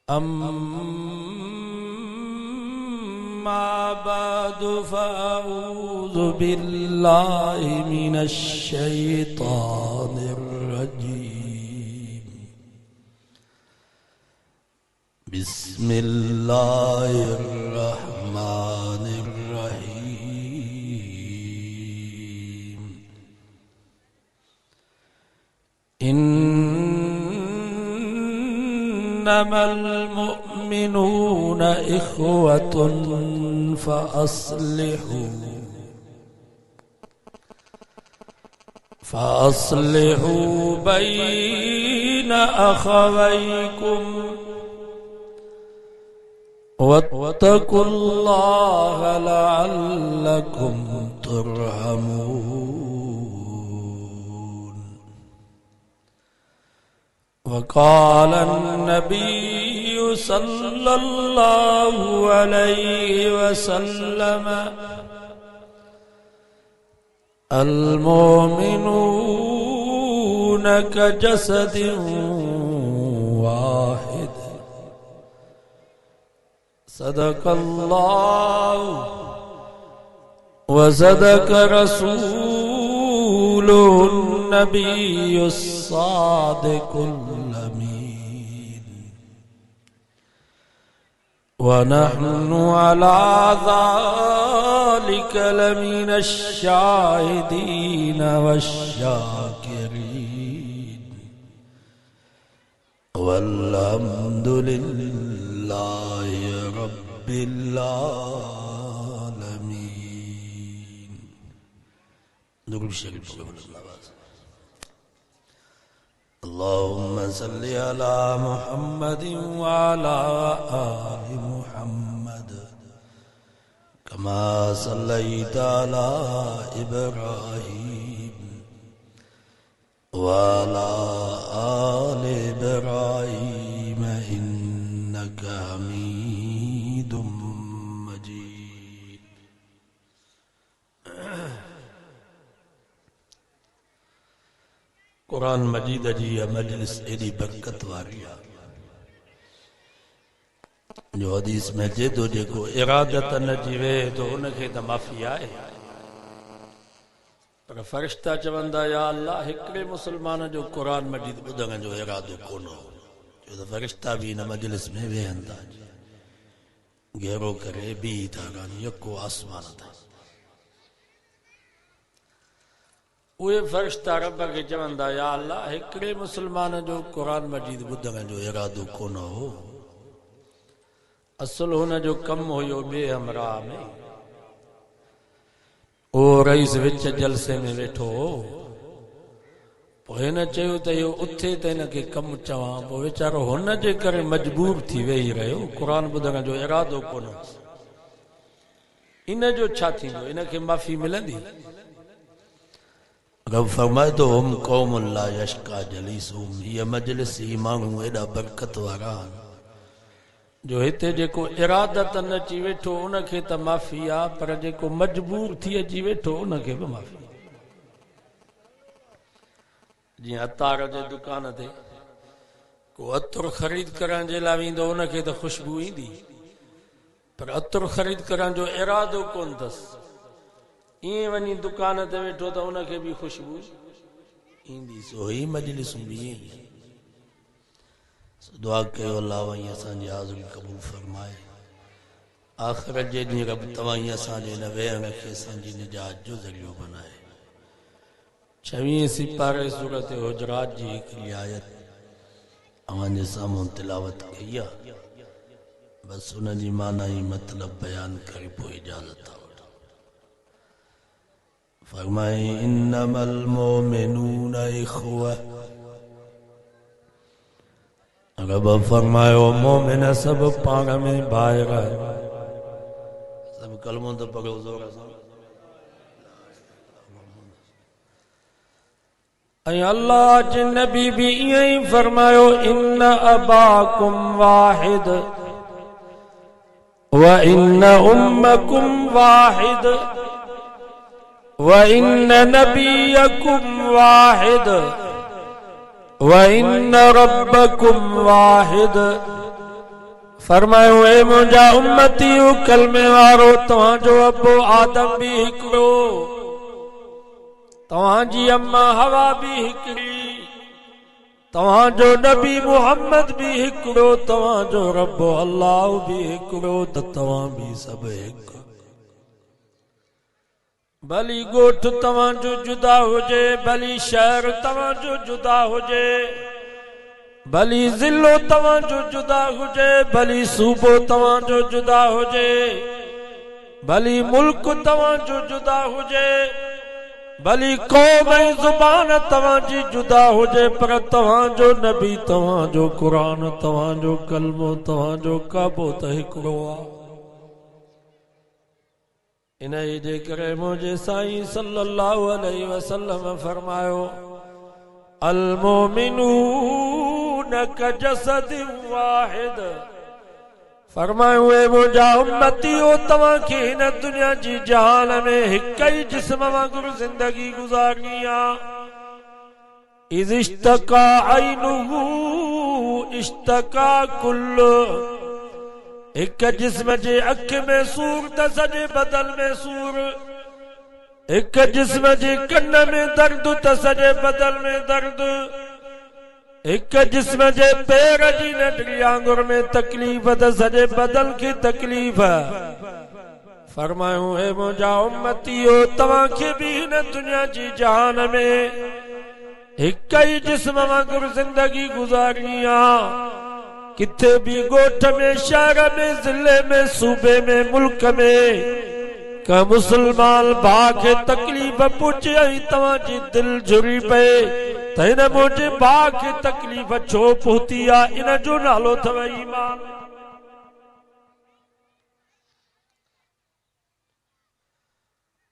अम्मा बअदु फ़अऊज़ु बिल्लाहि मिनश शैतानिर रजीम। बिस्मिल्लाहिर रहमानिर रहीम। इन्नमल मुमिनूना इख़्वतुन फ़अस्लिहू बैना अख़वैकुम वत्तक़ुल्लाह लअल्लकुम तुरहमून। वक़ाल अन्नबिय्यु सल्लल्लाहु अलैहि वसल्लम अल-मुमिनून कजसदिन वाहिद। सदक़ल्लाहु व सदक़ रसूलुहुन नबियुस सादिकुल अमीन। व नहनु अला ज़ालिका लमिनश शाहिदीन वश्शाकिरीन। वल्हम्दुलिल्लाहि रब्बिल आलमीन। दुरूद शरीफ अल्लाहुम्मा सल्लि अला मुहम्मदिन व अला आलि मुहम्मद कमा सल्लैता अला इब्राहीम व अला आलि इब्राहीम इन्नका हमीदुम मजीद। कुरान मजीद जी मजलिस एडी बरकत वारी आहे जो हदीस में जेदो जेको इरादत न जीवे तो उनखे त माफ़ी आहे। पर फरिश्ता चवंदा या अल्लाह हिकिड़े मुसलमान जो कुरान मजीद ॿुधण जो इरादो कोन हो, छो त फरिश्ता बि हिन मजलिस में वेहनि था, घेरो करे बीह था रहनि यको आसमान ताईं। उहे फरिश्ता रब खे चवंदा या अल्लाह हिकिड़े मुसलमान जो कुरान मजीद ॿुधण जो इरादो कोन हो, असुल हुन जो कमु हुयो ॿिए हमराह में। उहो रईस विच जलसे में वेठो हो, पोइ हिन चयो त इहो उथे त हिनखे कमु चवां, पोइ वीचारो हुन जे करे मजबूर थी वेही रहियो, क़ुरान ॿुधण जो इरादो कोन। इन जो छा थींदो, इनखे माफ़ी मिलंदी? रब फरमाए थो हुम क़ौमुन ला यश्का जलीसुहुम, हीअ मजलिस ही माण्हू एॾा बरकत वारा आहिनि जो हिते जेको इरादत न अची वेठो उनखे त माफ़ी आहे, पर जेको मजबूर थी अची वेठो उनखे बि माफ़ी। जीअं अतार जे दुकान ते को अतरु ख़रीद करण जे लाइ वेंदो उनखे त ख़ुशबू ईंदी, पर अतरु ख़रीद करण जो इरादो कोन अथसि, ईअं वञी दुकान ते वेठो त उनखे बि ख़ुशबू ईंदी। सो ही मजलिसूं बि ईअं ई। दुआ कयो अल्लाह वही असांजी हाज़िरी क़बूल फरमाए। आख़िरत जे ॾींहुं रब तव्हां असांजे हिन वेहण खे असांजी निजात जो ज़रियो बनाए। 26 सिपारे सूरत हुजरात जी हिकिड़ी आयत अव्हांजे साम्हूं तिलावत कई आहे, बसि उन जी माना ई मतिलब बयान करे पोइ इजाज़त आहे। फरमाए इन्नमल मोमिनूना इख़्वा, रब फरमायो मोमिन सब पाण में भाइर। सब कलमो तो पढ़ो ज़ोर सां। ऐं अल्लाह जे नबी भी ईअं ई फरमायो इन्न अबाकुम वाहिद व इन्न उम्मकुम वाहिद व इन्न नबियकुम वाहिद व इन्न रब्बकुम वाहिद फरमायो ए मुंहिंजा उम्मतियूं कलमे वारो तव्हांजो अबो आदम भी हिकिड़ो, तव्हांजी अम्मा हवा भी हिकिड़ी, तव्हांजो नबी मुहम्मद भी हिकिड़ो, तव्हांजो रब अल्लाह भी हिकिड़ो, त तव्हां भी सभु हिकु। भली ॻोठ तव्हांजो जुदा हुजे, भली शहर तव्हांजो जुदा हुजे, भली ज़िलो तव्हांजो जुदा हुजे, भली सूबो तव्हांजो जुदा हुजे, भली मुल्क तव्हांजो जुदा हुजे, भली कौम ऐं ज़ुबान तव्हांजी जुदा हुजे, पर तव्हांजो नबी, तव्हांजो क़ुरान, तव्हांजो कलमो, तव्हांजो काबो त हिकिड़ो आहे। इन जे करे मुंहिंजे साईं सल्लल्लाहु अलैहि वसल्लम फरमायो, अल मोमिनून कजसद वाहिद। फरमायो ए मुंहिंजा उम्मतियो तव्हांखे हिन दुनिया जी जहान में हिक ई जिस्म वांगुरु ज़िंदगी गुज़ारणी आहे। इज़ इश्तका ऐनुहु इश्तका कुल्लु। एक जिस्म जे अख में सूर त सॼे बदन में सूर, एक जिस्म जे कन में दर्द त सॼे बदन में दर्द, एक जिस्म जे पैर जी नंढड़ी आंगुर में तकलीफ़ त सॼे बदन खे तकलीफ़। फरमायूं हे मुंहिंजा उम्मतियो तव्हांखे बि हिन दुनिया जी जहान में हिक ई जिस्म वांगुरु ज़िंदगी गुज़ारणी आहे। किथे भी गोठ में, शहर में, जिले में, सूबे में, मुल्क में का मुसलमान भाउ खे तकलीफ़ पुछे ऐं तव्हांजी दिल झुरी पए त हिन मुंहिंजे भाउ खे तकलीफ़ छो पहुती आहे, इन जो नालो अथव ईमान।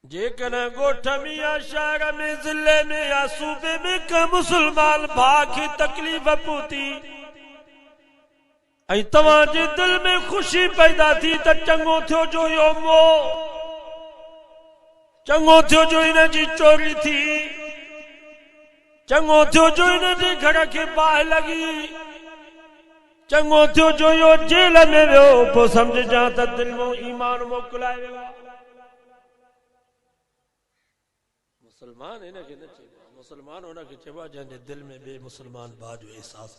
जेकॾहिं गोठ में या शहर में, जिले में या सूबे में का मुसलमान भाउ खे तकलीफ़ पहुती ऐं तव्हांजे दिल में खुशी पैदा थी त चङो थियो जो इहो मोह, चङो थियो जो हिन जी चोरी थी, चङो थियो जो हिन जे घर खे बाहि लॻी, चङो थियो जो इहो जेल में वियो, पोइ सम्झजां त दिल में ईमान मोकिलाए वियो। मुसलमान हिनखे न चइबो, मुसलमान हुनखे चइबो आहे जंहिंजे दिल में ॿिए मुसलमान भाउ जो एहसास।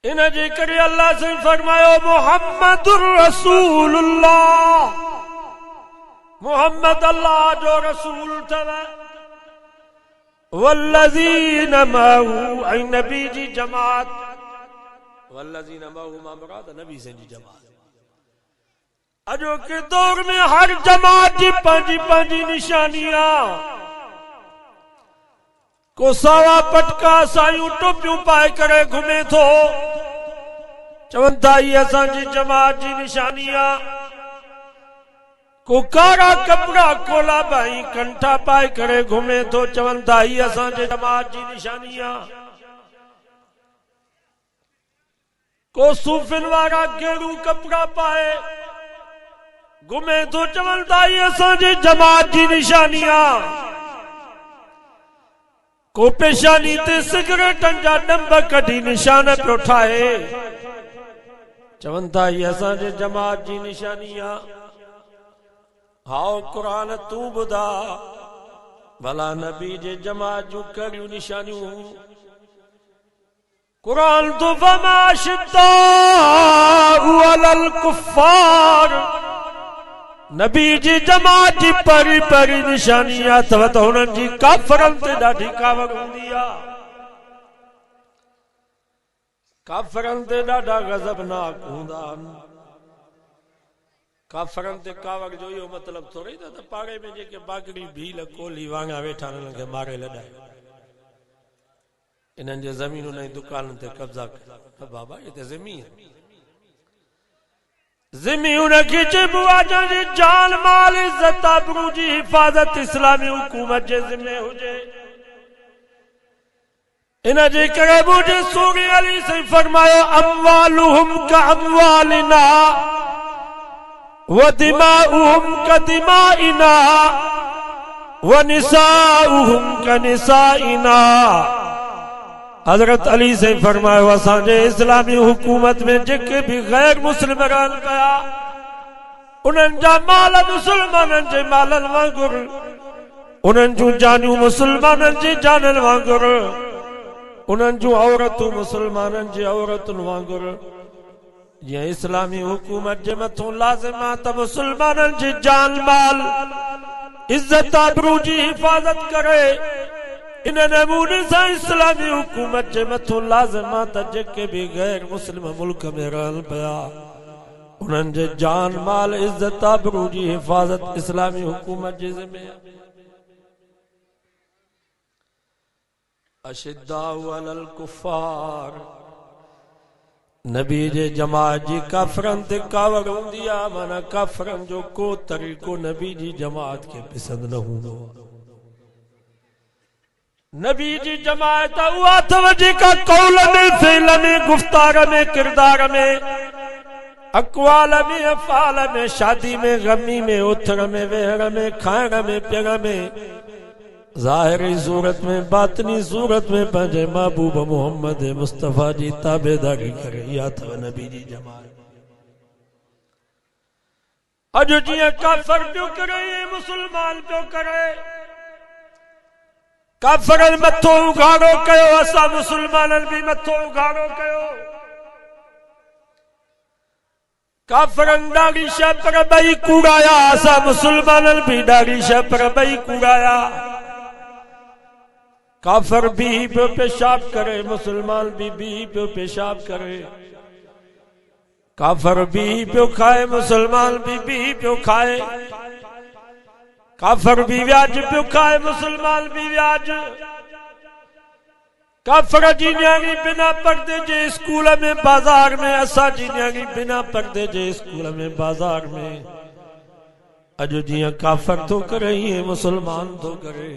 इन जे करे अल्लाह से फरमायो मुहम्मदुर रसूलुल्लाह, मुहम्मद अल्लाह जो रसूल अथव। वल्लज़ीन मअहू, ऐं नबी जी जमात। वल्लज़ीन मअहू मां मुराद नबी से जी जमात। अॼोके दौर में हर जमात जी पंहिंजी पंहिंजी निशानी आहे। को सावा पटका सायूं टोपियूं पाए करे घुमे थो, चवनि था ही असांजी जमात जी निशानी आहे। को कारा कपड़ा कोला भाई कंठा पाए करे घुमे थो, चवनि था ही असांजे जमात जी निशानी आहे। को सूफिन वारा गेरू कपड़ा पाए घुमे थो, चवनि था ही असांजे जमात जी निशानी आहे। को पेशानी ते सिगरेटनि जा डंब कढी निशान पियो ठाहे, चवनि था ही असांजे जमात जी निशानी आहे। हाओ क़ुरान तूं ॿुधा भला नबी जे जमात जूं कहिड़ियूं निशानियूं। क़ुरान तो वमा शिद्दाउ अलल कुफ़ार, नबी जी जमात जी परी परी निशानी अथव त हुननि जी काफ़रनि ते ॾाढी कावड़ हूंदी आहे। काफ़रनि ते ॾाढा गज़बनाक हूंदा आहिनि। काफ़रनि ते कावड़ जो इहो मतिलबु थोरी त पाड़े में जेके बागड़ी भील कोली वांगा वेठा हुननि खे मारे लॾाए, इन्हनि जे ज़मीनुनि ऐं दुकाननि ते कब्ज़ा कयो। बाबा हिते ज़मीन हुनखे चइबो आहे जंहिंजी जान माल इज़त आबरू जी हिफ़ाज़त इस्लामी हुकूमत जे ज़िम्मे हुजे। इन जे करे मुंहिंजे सोने अली से फरमायो अमवालुहुम का अमवालिना व दिमाउहुम का दिमाइना व निसाउहुम का निसाइना। हजरत अली से फरमायो असांजे इस्लामी हुकूमत में जेके भी गैर मुस्लिम रहन पिया उन्हनि जा माल मुसलमाननि जे मालनि वांगुरु उन्हनि जूं जानियूं मुसलमाननि जी जाननि वांगुरु उन्हनि जूं औरतूं मुसलमाननि जी औरतुनि वांगुरु जीअं इस्लामी हुकूमत जे मथां लाज़िम आहे त मुसलमाननि जी जान माल इज्जत आबरू जी हिफ़ाज़त करे इन नमूने सां इस्लामी हुकूमत जे मथां लाज़िम आहे त जेके भी गैर मुस्लिम मुल्क में रहनि पिया उन्हनि जे जान माल इज्जत आबरू जी हिफ़ाज़त इस्लामी हुकूमत जे ज़िम्मे आहे। अशिद्दाउ अलल कुफ़ार नबी जे जमात जी काफ़रनि ते कावड़ हूंदी आहे माना काफ़रनि जो को तरीक़ो नबी जी जमात खे पसंदि न हूंदो। नबी जी जमात उहा अथव जेका कौल में फ़िल में गुफ़्तार में किरदार में अक़वाल में अफ़आल में शादी में गमी में उथड़ में वेहड़ में खाइण में पीअण में ज़ाहिरी सूरत में बातिनी सूरत में पंहिंजे महबूब मोहम्मद मुस्तफ़ा जी ताबेदारी करे इहा अथव नबी जी जमात। अॼु जीअं काफ़र पियो करे मुसलमान पियो करे काफ़रनि मथो उघाड़ो कयो असां मुसलमाननि भी मथो उघाड़ो कयो काफ़रनि ॾाढी शइ पर ॿई कूड़ाया असां मुसलमाननि भी ॾाढी शइ पर ॿई कूड़ाया। काफ़र भी पियो पेशाब करे मुसलमान भी पियो पेशाब करे काफ़र भी पियो खाए मुसलमान भी पियो खाए काफ़र भी व्याज पियो खाए मुसलमान भी व्याज। काफ़र जी न्याणी बिना पर्दे जे स्कूल में बाजार में असां जी न्याणी बिना पर्दे जे स्कूल में बाजार में अॼु जीअं काफ़र थो करे हीअं मुसलमान थो करे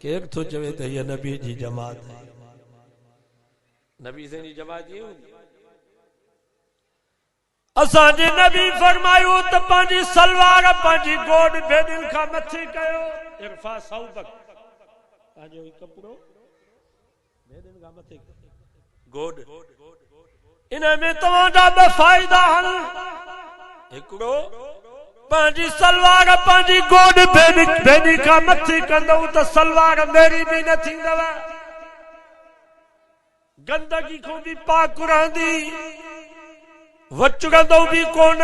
केर तो चवे त हीअ नबी जी जमात है नबी जी जमात ये असांजे नबी फरमायो त पंहिंजी सलवार पंहिंजी गोड भेॾियुनि खां मथे कयो इरफा सौबक पंहिंजो कपिड़ो भेॾियुनि खां मथे गोड इन में तव्हांजा ॿ फ़ाइदा आहिनि हिकिड़ो पंहिंजी सलवार पंहिंजी गोड भेॾी खां मथे कंदव त सलवार मेरी भी न थींदव गंदगी खां भी पाक रहंदी वचुड़ंदो भी कोन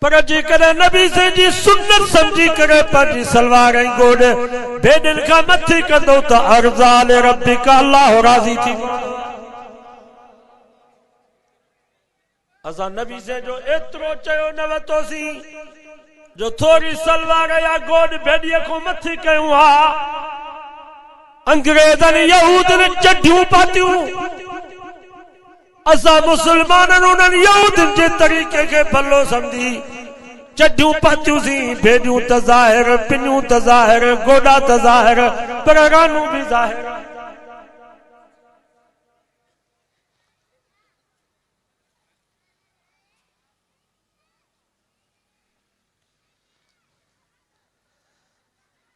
पर जेकॾहिं नबी जी सुन्नत समझी करे पंहिंजी सलवार ऐं गोड भेॾियुनि खां मथे कंदो त अर्ज़ाल रब्बिका अल्लाह राज़ी थींदो। असां नबी से जो एतिरो चयो न वरितोसीं जो थोरी सलवार या गोड भेॾीअ खां मथे कयूं हा अंग्रेज़नि यहूदनि चढियूं पातियूं असां मुसलमाननि उन्हनि यहूदनि जे तरीक़े खे भलो सम्झी चढियूं पातियूंसीं भेॾियूं त ज़ाहिर पिनियूं त ज़ाहिर गोॾा त ज़ाहिर पर रानूं भी ज़ाहिर।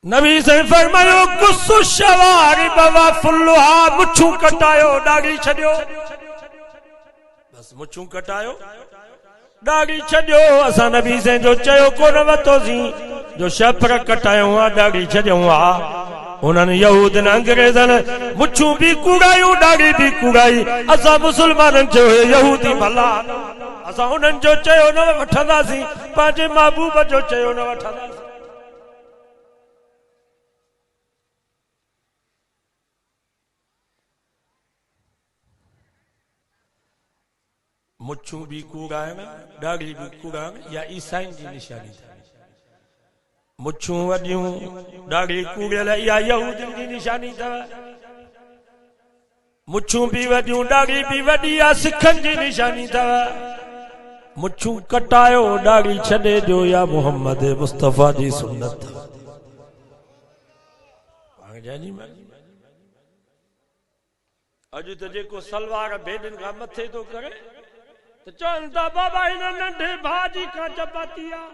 नबी से फरमायो कुसु शवारी बाबा फुल्लुहा मुछूं कटायो दाढ़ी छॾियो बस मुछूं कटायो दाढ़ी छॾियो असां नबी से जो चयो कोन वरितोसीं जो शपर कटायूं हा दाढ़ी छॾियूं हा उन्हनि यहूदनि अंग्रेज़नि मुछूं भी कूड़ायूं दाढ़ी भी कूड़ाई असां मुसलमाननि चयो यहूदी भला असां उन्हनि जो चयो न वठंदासीं पंहिंजे महबूब जो चयो न वठंदासीं। मुछूं भी कूड़ाइण दाढ़ी भी कूड़ाइण या ईसाइन जी निशानी मुछूं वॾियूं दाढ़ी कूड़ियल या यहूदियुनि जी निशानी अथव मुछूं भी वॾियूं दाढ़ी भी वॾी या सिखनि जी निशानी अथव मुछूं कटायो दाढ़ी छॾे ॾियो या मोहम्मद मुस्तफ़ा जी सुन्नत अॼु त जेको सलवार भेॾियुनि खां मथे थो करे तो चवनि था बाबा हिन नंढे भाउ जी कांच पाती आहे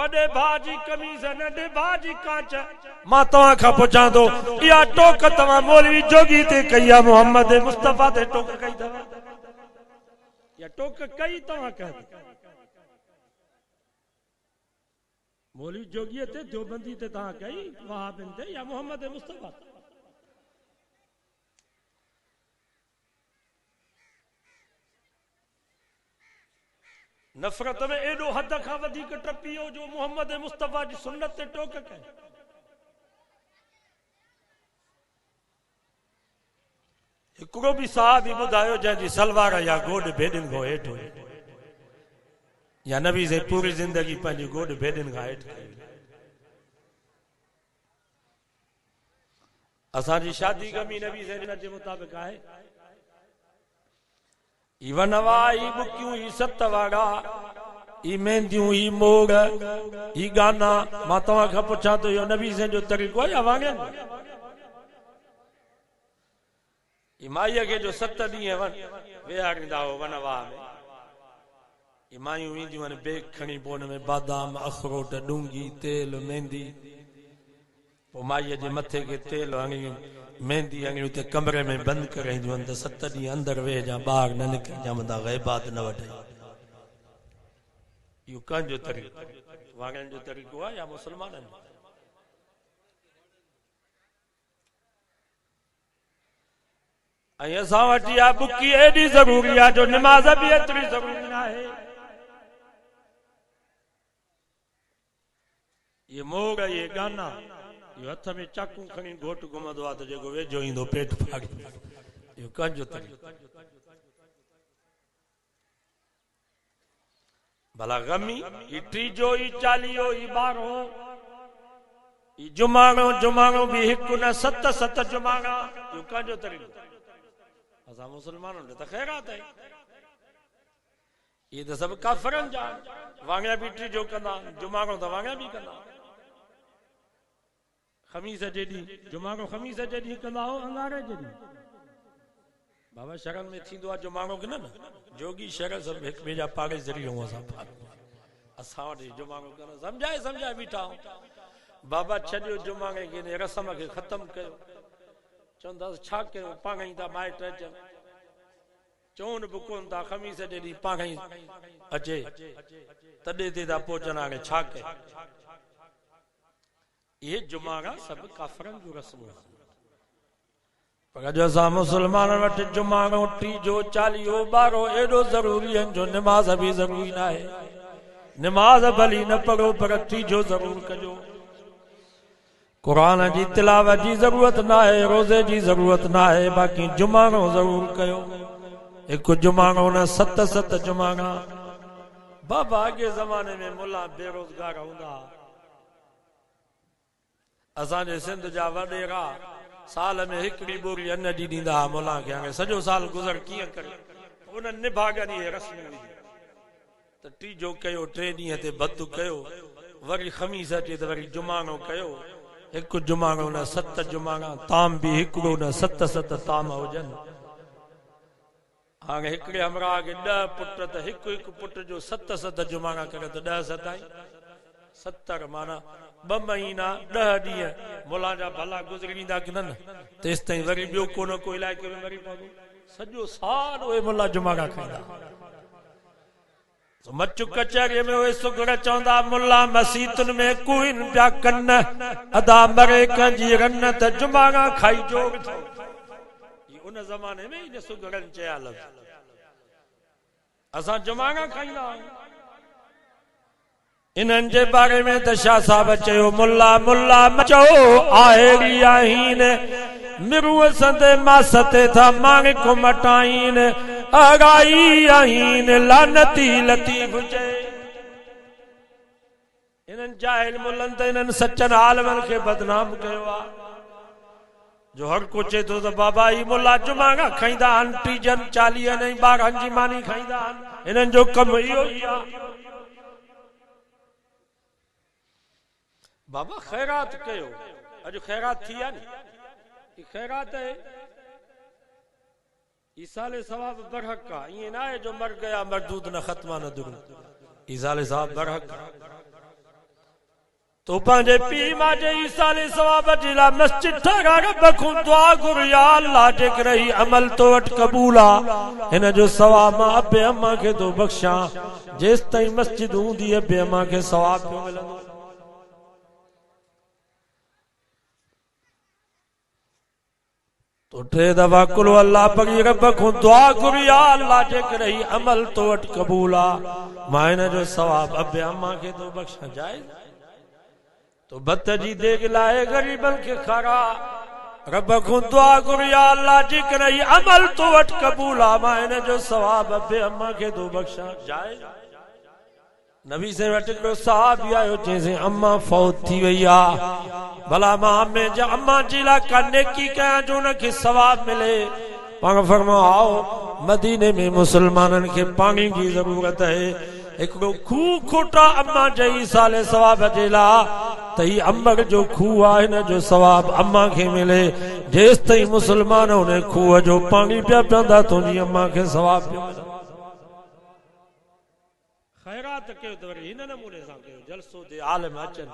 वडे भाजी कमीज नंढे भाजी कांच मां तव्हां खां पुछां थो इहा टोक तव्हां मौलवी जोगी ते कई आहे मोहम्मद मुस्तफा ते टोक कई अथव या टोक कई तव्हां कयो मौलवी जोगी ते देवबंदी ते तव्हां कई वहाबिन ते या मोहम्मद मुस्तफा नफ़रत में एडो हद खां वधीक टपी वियो जो मोहम्मद मुस्तफा जी सुन्नत ते टोक कई हिकिड़ो बि साहबी ॿुधायो जंहिंजी सलवार या गोॾ भेॾिन खां हेठि हुई या नबी से पूरी जिंदगी पंहिंजी गोॾ भेॾिन खां हेठि कई असांजी शादी गमी नबी से जे मुताबिक़ आहे ई वनवा ई बुकियूं ई सत वाड़ा ई मेहंदियूं ई मोर ई गाना मां तव्हां खां पुछां थो इहो नबी से जो तरीक़ो आहे या वांगन ई माईअ खे जो 7 ॾींहं वेहारींदा हो वनवा में ई मायूं ईंदियूं आहिनि बेग खणी पोइ हुन में बादाम अखरोट डूंगी तेल मेहंदी पोइ माईअ जे मथे खे तेल हणी मेहंदी हणी उते कमरे में बंदि करे ईंदियूं आहिनि त 7 ॾींहं अंदरि वेह जा ॿाहिरि न निकिरजां मथां ग़ैबात न वठे इहो कंहिंजो तरीक़ो वांगण जो तरीक़ो आहे या मुस्लमाननि जो ऐं असां वटि इहा बुकी एॾी ज़रूरी आहे जो निमाज़ बि एतिरी ज़रूरी न आहे ये मोर ये गाना ये हथ में चाकू खणी घोट घुमंदो आहे त जेको वेझो ईंदो पेट फाड़ी इहो कंहिंजो तरीक़ो भला गमी ई टीजो ई चालीहो ई 12 ई जुमाणो बि हिकु न 7 जुमाणा इहो कंहिंजो तरीक़ो असां मुस्लमाननि जो त ख़ैरात आहे इहे त सभु काफ़रनि जा वांगड़ा बि टीजो कंदा जुमाणो त वांगड़ा बि कंदा खमीस जे ॾींहुं जुमाणो खमीस जे ॾींहुं कंदा हो अंगारे जे ॾींहुं बाबा शरण में थींदो आहे जुमाणो की न जोगी शरण सभु हिक ॿिए जा पाड़े ज़रिए असां वटि जुमाणो करणु सम्झाए बीठा बाबा छॾियो जुमाणे खे रस्म खे ख़तमु कयो चवंदासीं छा कयो पाण ई था माइट अचनि चवनि बि कोन था खमीस जे ॾींहुं पाण ई अचे तॾहिं ते था पहुचनि हाणे छा कयो ये जुमाणा सब काफरन जो रस्म पर जो असां मुसलमान वटि जुमाणो टीजो चालीहो 12 एॾो ज़रूरी आहिनि जो निमाज़ बि ज़रूरी न आहे निमाज़ भली न पढ़ो पर टीजो ज़रूर कजो कुरान जी तिलावत जी ज़रूरत न आहे रोज़े जी ज़रूरत न आहे बाक़ी जुमाणो ज़रूर कयो हिकु जुमाणो न 7 जुमाणा बाबा अॻे ज़माने में मुला बेरोज़गार हूंदा असांजे सिंध जा वॾेरा साल में हिकिड़ी बोरी अन्न जी ॾींदा हुआ मुला खे हाणे सॼो साल गुज़र कीअं करे उन्हनि निभागनि इहे रस्म त टीजो कयो 3 ॾींहं ते भतु कयो वरी खमीस अचे त वरी जुमाणो कयो हिकु जुमाणो न 7 जुमाणा ताम बि हिकिड़ो न 7 ताम हुजनि हाणे हिकिड़े हमराह खे 10 पुट त हिकु पुट जो 7 जुमाणा करे त 10 7 70 माना 2 महीना 10 ॾींहं मुला जा भला गुज़रींदा की न तेसि ताईं वरी ॿियो को न को इलाइक़े में वरी पवंदो सॼो साल उहे मुला जुमाणा खाईंदा मचु कचहरीअ में उहे सुगड़ चवंदा मुला मसीतुनि में कुइन पिया कनि अदा मरे कंहिंजी रन त जुमाणा खाई जोग थो उन ज़माने में इन सुगड़नि चया लफ़्ज़ असां जुमाणा खाईंदा आहियूं इन्हनि जे बारे में त शाह साहब चयो मुला चओ आहेरी आहिन मिरुअ संदे मासते था माणिक मटाइन अगाई आहिन लानती लतीफ चए इन्हनि जाहिल मुलनि त इन्हनि सचनि आलमनि खे बदनाम कयो आहे जो हर को चए थो त बाबा ई मुला जुमाणा खाईंदा आहिनि टीजनि 40 ऐं 12 जी मानी खाईंदा आहिनि इन्हनि जो कमु इहो ई आहे बाबा खैरात कयो अज खैरात थी है नी खैरात है ईसाले सवाब बरहक का ये ना है जो मर गया मरदूद न खत्मा न दुरू ईसाले सवाब बरहक तो पंहिंजे पीउ मां जे ईसा अलैहिस्सलाम जे लाइ मस्जिद ठाहिराए रब खां दुआ घुर या अल्लाह जेकर ही अमल तो वटि क़बूल आहे हिन जो सवाब मां अबे अम्मा खे थो बख़्शां जेसि ताईं मस्जिद हूंदी अबे अम्मा खे सवाब पियो मिलंदो। तो टे दफ़ा कुल अल्लाह पढ़ी रब खां दुआ घुर या अल्लाह जेकर ही अमल तो वटि क़बूल आहे मां हिन जो सवाब अबे अम्मा खे थो बख़्शां। जाइज़ तो भत जी देग लाए गरीबन के खारा रब को दुआ घुर या अल्लाह जेकर ही अमल तो वट कबूल आ मां हिन जो सवाब अबे अम्मा खे थो बख़्शां। जाए नबी से वट हिकिड़ो साहबी आयो चईंसि अम्मा फौत थी वई आ भला मां अम्मा जी लाइ का नेकी कयां जो उनखे सवाब मिले। पाण फरमायो आओ मदीने में मुसलमाननि खे पाणी जी ज़रूरत आहे हिकिड़ो खूह खोटा अम्मा जे ईसा अलैहिस्सलाम जे लाइ त ही अंबर जो खूह आहे हिन जो सवाब अम्मा खे मिले जेसि ताईं मुसलमान उन खूह जो पाणी पिया पीअंदा तुंहिंजी अम्मा खे सवाब पियो मिले। ख़ैरात कयो त वरी हिन नमूने सां कयो जलसो ते आलिम अचनि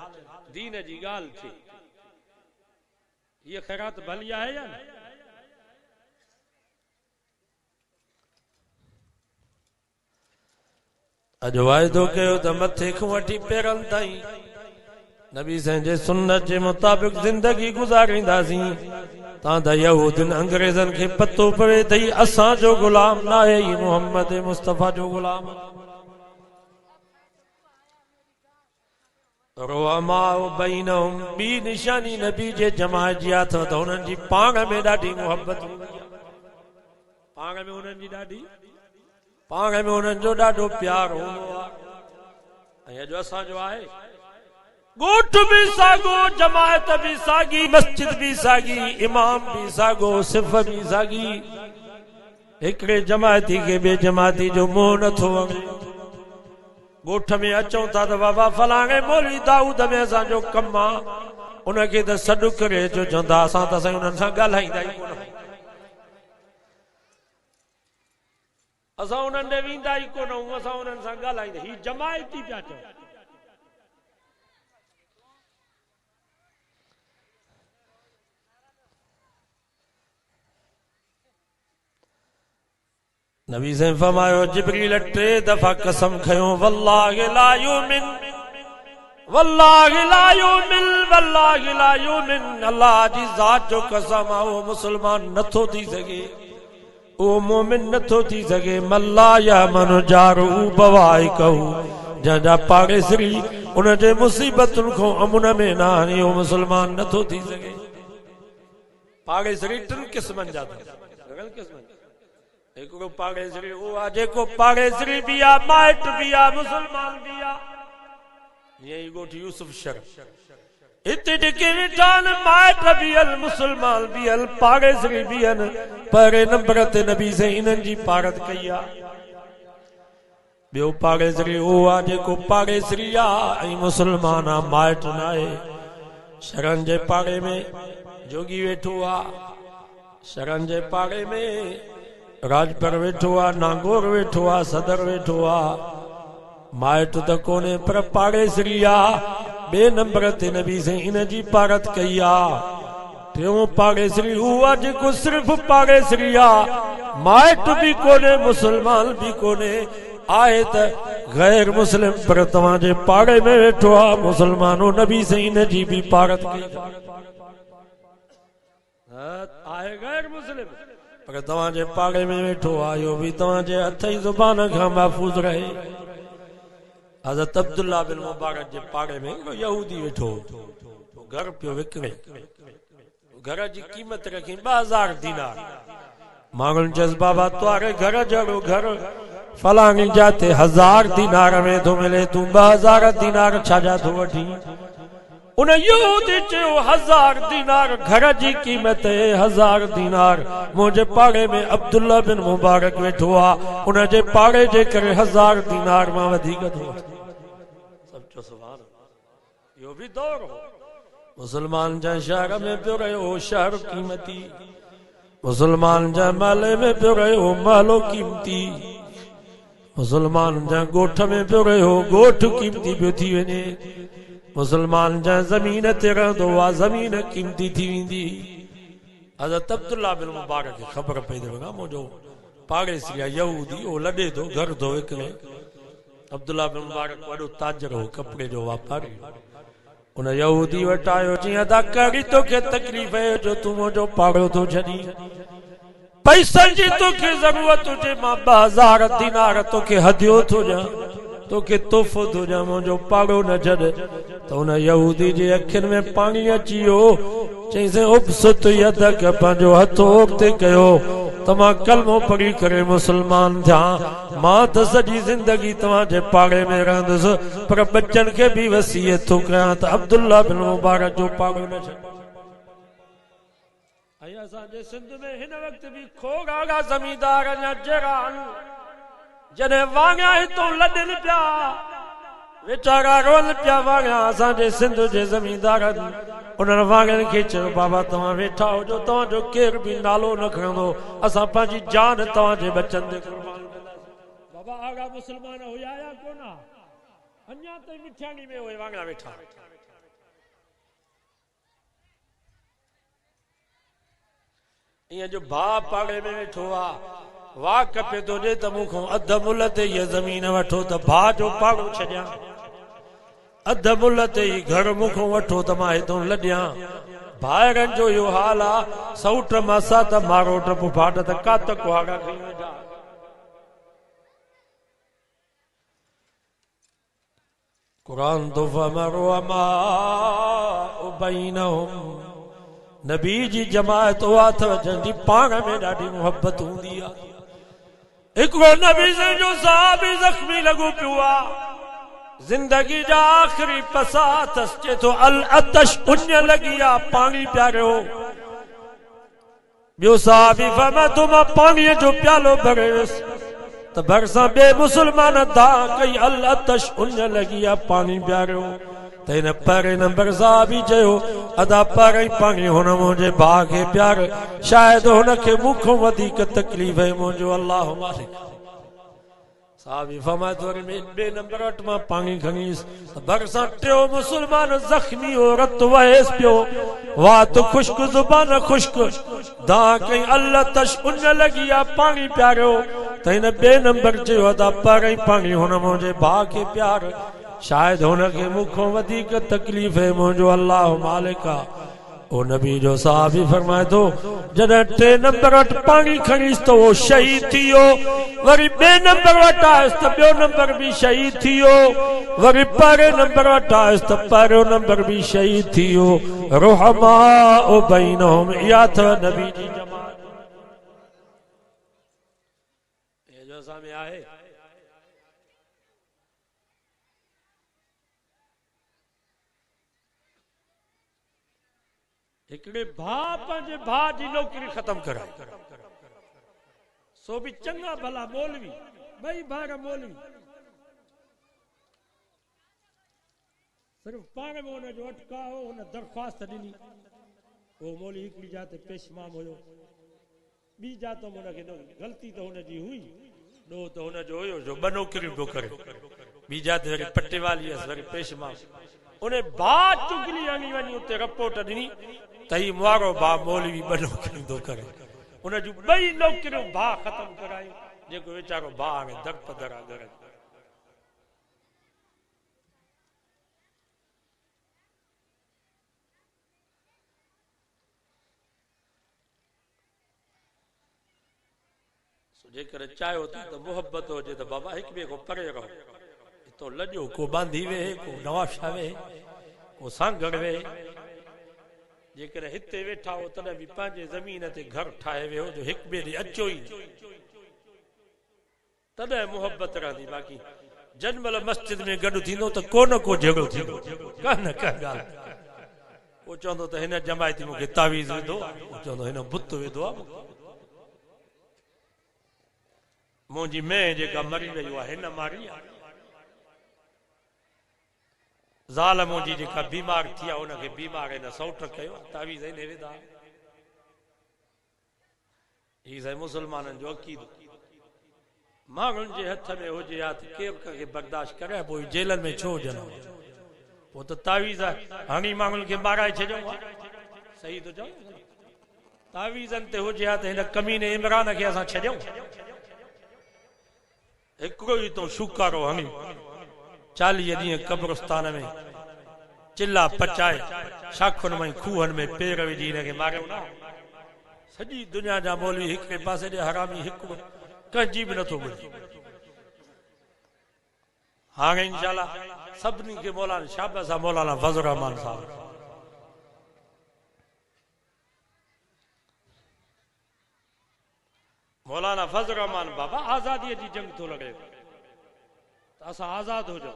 दीन जी ॻाल्हि थिए हीअ ख़ैरात भली आहे या न। अॼु वाइदो कयो त मथे खां वठी पेरनि ताईं नबी साईं जे सुन्नत जे मुताबिक़ ज़िंदगी गुज़ारींदासीं तां त यहूदियुनि अंग्रेज़नि खे पतो पवे त ही असांजो ग़ुलाम न आहे ही मोहम्मद मुस्तफ़ा जो ग़ुलाम। रुहमाउ बैनहुम ॿी निशानी नबी जे जमाअत जी अथव त हुननि जी पाण में ॾाढी मुहबत हूंदी आहे पाण में हुननि जी ॾाढी पाण में हुननि जो ॾाढो प्यार हूंदो आहे। ऐं अॼु असांजो आहे ॻोठ बि साॻियो जमाअत बि साॻी मस्जिद बि साॻी इमाम बि साॻियो सिफ़ बि साॻी हिकिड़े जमाअती खे ॿिए जमाअती जो मोह नथो वणे। ॻोठ में अचूं था त बाबा फलाणे मौलवी दाऊद में असांजो कमु आहे उनखे त सॾु करे अचो चवंदा असां त साईं उन्हनि सां ॻाल्हाईंदा ई कोन असां उन्हनि ॾे वेंदा ई कोन असां उन्हनि सां ॻाल्हाईंदा ही जमायती पिया चओ। नबी से फरमायो जिब्रील टे दफा कसम खयो वल्लाहि ला युमिन वल्लाहि ला युमिन वल्लाहि ला युमिन अल्लाह जी ज़ात जो कसम आहे वो मुसलमान नथो थी सघे ओ मोमिन नथो थी सघे मल्ला या मन जारू बवाई कहू जंहिंजा पाड़ेसरी उन जे मुसीबतुनि खां अमुन में न आणे उहो मुसलमान नथो थी सघे। पाड़ेसरी टिनि क़िस्मनि जा हिकिड़ो पाड़ेसरी उहो आहे जेको पाड़ेसरी बि आहे माइट बि आहे मुसलमान बि आहे ईअं ई ॻोठ यूसुफ शरफ हिते जेके वेठा आहिनि माइट बि आहिनि मुसलमान बि आहिनि पाड़ेसरी बि आहिनि पहिरें नंबर ते नबी से इन्हनि जी पारत कई आहे। ॿियो पाड़ेसरी उहो आहे जेको पाड़ेसरी आहे ऐं मुसलमान आहे माइट न आहे। शरण जे पाड़े में जोगी वेठो आहे शरण जे पाड़े में राजपर वेठो आहे नागोर वेठो आहे सदर वेठो आहे माइट त कोन्हे पर पाड़ेसरी आहे। ॿिए नंबर ते नबी से इन जी पारत कई आहे। टियों पाड़ेसरी उहो आहे जेको सिर्फ़ पाड़ेसरी आहे माइट बि कोन्हे मुसलमान बि कोन्हे आहे त गैर मुस्लिम पर तव्हांजे पाड़े में वेठो आहे मुसलमानो नबी से इन जी बि पारत कई आहे गैर मुस्लिम पर तव्हांजे पाड़े में वेठो आहे इहो बि तव्हांजे हथ जी ज़ुबान खां महफ़ूज़ रहे। हज़रत अब्दुल्ला बिन मुबारक जे पाड़े में यहूदी वेठो घर पियो विकिणे घर जी क़ीमत रखी 2000 दीनार माण्हुनि चयसि बाबा तुआरे घर जहिड़ो घर फलाणी जाते 1000 दीनार में थो मिले तूं 2000 दीनार छाजा थो वठी। उन यहूदी चयो 1000 दीनार घर जी क़ीमत 1000 दीनार मुंहिंजे पाड़े में अब्दुल्ला बिन मुबारक वेठो आहे उन जे पाड़े जे करे 1000 दीनार मां वधीक थो वठां। इहो बि दौर हो मुसलमान जा शहर में पियो रहियो शहर क़ीमती मुसलमान जा महले में पियो रहियो महलो क़ीमती मुसलमान जा ॻोठ में पियो रहियो ॻोठ क़ीमती पियो थी वञे। मुसलमान जहाँ ज़मीन ते रहंदो आ ज़मीन कीमती थी वेंदी। हज़रत अब्दुल्ला बिन मुबारक खे ख़बर पई त वॻा मुंहिंजो पाड़ेसी आहे यहूदी ओ लॾे थो घर थो विकिणे। अब्दुल्ला बिन मुबारक वॾो ताजर हो कपिड़े जो वापारी। उन यहूदी वटि आयो चई अदा कहिड़ी तोखे तकलीफ़ है जो तूं मुंहिंजो पाड़ो थो छॾी। पैसनि जी तोखे ज़रूरत हुजे मां 2000 दीनार तोखे हदियो थो ॾियां तोखे तोहफ़ो थो ॾियां मुंहिंजो पाड़ो न छॾ। त उन यहूदी जे अखियुनि में पाणी अची वियो। चईंसि उबसुत यदक पंहिंजो हथ अॻिते कयो त मां कलमो पढ़ी करे मुसलमान थियां। मां त सॼी ज़िंदगी तव्हांजे पाड़े में रहंदुसि पर बच्चनि खे बि वसीयत थो कयां त अब्दुल्ला बिन मुबारक जो पाड़ो न छॾ। असांजे सिंध में हिन वक्त भी खोगा ज़मींदार अञा जहिड़ा जॾहिं वाङा हितों लॾनि पिया वीचारा रोल पिया वाङा। असांजे सिंध जे ज़मींदारनि उन्हनि वाङनि खे चयो बाबा तव्हां वेठा हुजो तव्हांजो केर बि नालो न खणंदो असां पंहिंजी जान तव्हांजे बचनि ते कुर्बान कंदासीं। बाबा आगा मुसलमान हुया या कोन अञा ताईं मिठियाणी में उहे वाङा वेठा। ईअं जो भाउ पाड़े में वेठो आहे वाह कपे थो ॾे त मूंखां अध मुल ते हीअ ज़मीन वठो त भाउ जो पाड़ो छॾियां अध मुल ते ही घर मूंखां वठो त मां हितां लॾियां। भाइरनि जो इहो हाल आहे सौट मासा त मारो टप फाट त कात कुहाड़ा खई वेठा। कुरान तो फमरो अमा उबैनहुम नबी जी जमात उहा अथव जंहिंजी पाण में ॾाढी मुहबत हूंदी आहे। हिकिड़ो नबी जो साहबी ज़ख्मी लॻो पियो आहे ज़िंदगी जा आख़िरी पसा अथसि चए थो अल अतश उञ लॻी आहे पाणी पियारियो। ॿियो साहबी फरमाए थो मां पाणीअ जो प्यालो भरे वियुसि त भरिसां ॿिए मुसलमान दा कई अल अतश उञ लॻी आहे पाणी पियारियो। त हिन पहिरें नंबर साहबी चयो अदा पहिरीं पाणी हुन मुंहिंजे भाउ खे प्यार शायदि हुनखे मूंखां वधीक तकलीफ़ आहे मुंहिंजो अल्लाह मालिक। साहबी फरमाए थो वरी ॿिए नंबर वटि मां पाणी खणी वियुसि भरिसां टियों मुसलमान ज़ख्मी हो रत वहेसि पियो वात खुश्क ज़ुबान खुश्क दा कई अल तश उञ लॻी आहे पाणी पियारियो। त हिन ॿिए नंबर चयो अदा पहिरीं पाणी हुन मुंहिंजे भाउ खे प्यार शायदि हुनखे मूंखां वधीक तकलीफ़ है मुंहिंजो अल्लाह मालिक आहे। ओ नबी जो साहबी फरमाए थो जॾहिं टे नंबर वटि पाणी खणीसि त उहो शहीद थी वियो। वरी ॿिए नंबर वटि आयुसि त ॿियो नंबर बि शहीद थी वियो। वरी पहिरें नंबर वटि आयुसि त पहिरियों नंबर बि शहीद थी वियो। रुहमा बैनहुम इहा अथव नबी जी जमात। जो साम्हूं आहे हिकिड़े भाउ पंहिंजे भाउ जी नौकरी ख़तम कराई सो बि चङा भला मौलवी ॿई भाउर मौलवी सिर्फ़ पाण में हुनजो अटका हो हुन दरख़्वास्त ॾिनी उहो मौलवी हिकिड़ी जात पेशमाम हुयो ॿी जात में हुनखे ग़लती त हुनजी हुई ॾोह त हुनजो हुयो जो ॿ नौकरियूं पियो करे ॿी जात वरी पटे वाली हुअसि वरी पेशमाम उन भाउ चुगली हणी वञी उते रिपोर्ट ॾिनी त ही मुआरो भाउ मौलवी ॿ नौकरियूं थो करे उन जूं ॿई नौकरियूं भाउ ख़तम करायूं जेको वीचारो भाउ हाणे दरपदर आहे घर जेकर चाहियो था त मुहबत हुजे त बाबा हिक ॿिए खां परे रहो तो लॼो को बांधी वेहे को नवाशा वेहे को सांगड़ वेहे जेकर हिते वेठा हो तॾहिं बि पंहिंजे ज़मीन ते घर ठाहे वियो जो हिक ॿिए ॾे अचो ई तॾहिं मुहबत रहंदी बाक़ी जंहिंमहिल मस्जिद में गॾु थींदो त को न को झगड़ो थींदो का न का ॻाल्हि को चवंदो त हिन जमायती मूंखे तावीज़ विधो को चवंदो हिन बुत विधो आहे मुंहिंजी मैं जेका मरी वई आहे हिन मारी आहे ज़ाल मुंहिंजी जेका बीमार थी आहे हुनखे बीमार हिन सौट कयो तावीज़ हिन विधा ही साईं मुसलमाननि जो अक़ीदो माण्हुनि जे हथ में हुजे हा त केरु कंहिंखे बर्दाश्त करे पोइ जेलनि में छो हुजनि वो तो तावीज़ हणी मांगुनि खे माराए छॾियो सही तो चओ तावीज़नि ते हुजे हा त हिन कमीने इमरान खे असां छॾियूं हिकिड़ो ई तो शुकारो हणी 40 ॾींहं कब्रिस्तान में चिल्ला पचाए शाखुनि में खूहनि में पेर विझी हिनखे मारियो न सॼी दुनिया जा मौलवी हिकिड़े पासे ॾे हरामी हिकिड़ो कंहिंजी बि नथो ॿुधे हाणे इंशाअल्लाह सभिनी खे मौलाना शाबाश आहे मौलाना फज़ल रहमान साहब मौलाना फज़ल रहमान बाबा आज़ादीअ जी जंग थो लॻे असां आज़ाद हुजूं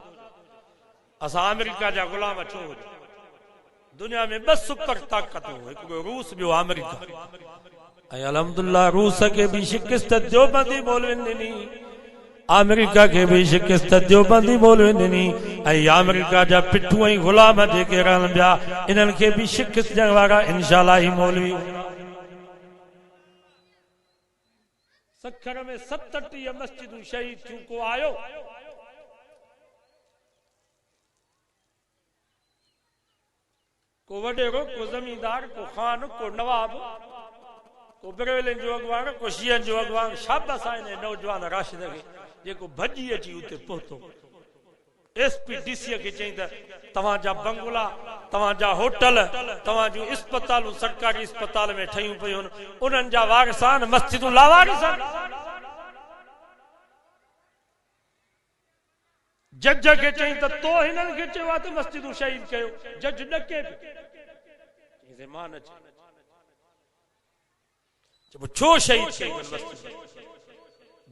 असां अमेरिका जा गुलाम छो हुजूं दुनिया में 2 सुपर ताक़तूं हिकिड़ो रूस ॿियो अमेरिका ऐं अल्हम्दुलिल्लाह रूस खे बि शिकस्त देवबंदी मौलवियुनि ॾिनी अमेरिका के भी शिकस्त देवबंदी मौलवी ॾिनी ऐं अमेरिका जा पिठू ऐं गुलाम जेके रहनि पिया इन्हनि खे बि शिकस्त ॾियण वारा इंशाअल्लाह ही मौलवी सखर में 37 मस्जिदूं शहीद थियूं को आयो को वडेरो को जमींदार को खान को नवाब को बरेलियुनि जो अॻवान को शियनि जो अॻवान शाबाश आहे हिन नौजवान राशिद खे जेको भॼी अची उते पहुतो एसपी डीसी खे चई त तव्हांजा बंगला तव्हांजा होटल तव्हांजूं इस्पतालूं सरकारी इस्पताल में ठहियूं पियूं उन्हनि जा वारिसान मस्जिदूं लावारिस जज खे चई त तो हिननि खे चयो आहे त मस्जिदूं शहीद कयो जज ॾके पियो मां न छो शहीद कई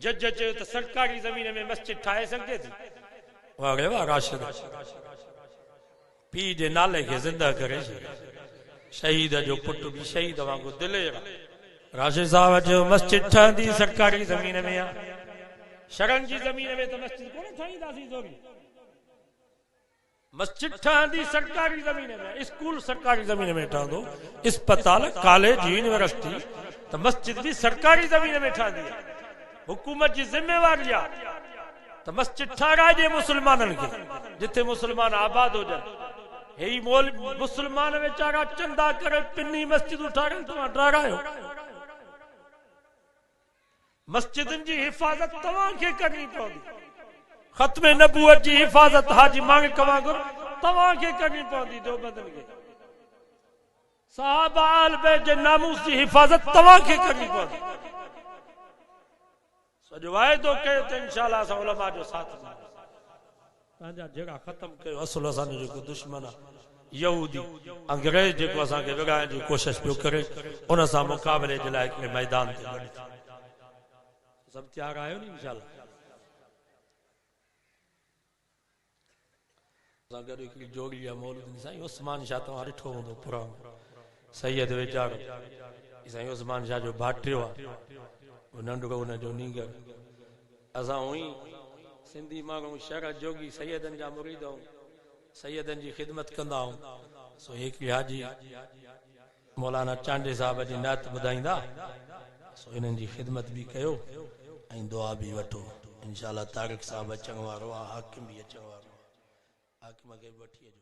जज चयो त सरकारी ज़मीन में मस्जिद ठाहे सघे थी वाह वाह राशिद पीउ जे नाले खे ज़िंदा करे शहीद जो पुट बि शहीद वांगुरु दिलेर राशिद साहब चयो मस्जिद ठहंदी सरकारी ज़मीन में आहे शरण जी ज़मीन में त मस्जिद कोन ठाहींदासीं ज़रूरी मस्जिद ठहंदी सरकारी ज़मीन में स्कूल सरकारी ज़मीन में ठहंदो इस्पताल कॉलेज यूनिवर्सिटी तो मस्जिद भी सरकारी ज़मीन में ठहंदी हुकूमत की जिम्मेवारी आहे तो मस्जिद ठाराइजे मुसलमाननि खे जिथे मुसलमान आबाद हुजनि हे मुसलमान वेचारा चंदा करे पिनी मस्जिदूं ठारनि तव्हां ठारायो मस्जिदनि जी हिफ़ाज़त तव्हांखे करणी पवंदी ख़त्म नबूवत जी हिफ़ाज़त हाजी माणिक वांगुरु तव्हांखे करणी पवंदी देवबंदनि खे साहबा आल बैत जे नामूस जी हिफ़ाज़त तव्हांखे करणी पवंदी सॼो वाइदो कयो त इंशाअल्लाह असां उलमा जो साथ तव्हांजा जहिड़ा ख़त्म कयो असुल असांजो जेको दुश्मन आहे यहूदी अंग्रेज जेको असांखे विगाइण जी कोशिशि पियो करे उन सां मुक़ाबले जे लाइ हिकिड़े मैदान ते सभु तयारु आहियो नी इंशाअल्लाह असां गॾु हिकिड़ी जोड़ी आहे मौलवी साईं उस्मान शाह तव्हां ॾिठो हूंदो पुराणो सैयद वेचारो साईं उस्मान शाह जो भाटियो आहे नंढड़ो हुनजो नींगर असां हुई सिंधी माण्हू शहर जोगी सैयदनि जा मुरीद सैयदनि जी ख़िदमत कंदा आहियूं सो हिकिड़ी हाजी मौलाना चांडे साहब जी नात ॿुधाईंदा सो हिननि जी ख़िदमत बि कयो ऐं दुआ बि वठो इंशाअल्लाह तारिक साहब अचण वारो आहे हाकिम बि अचण वारो आहे हाकिम खे बि वठी अचो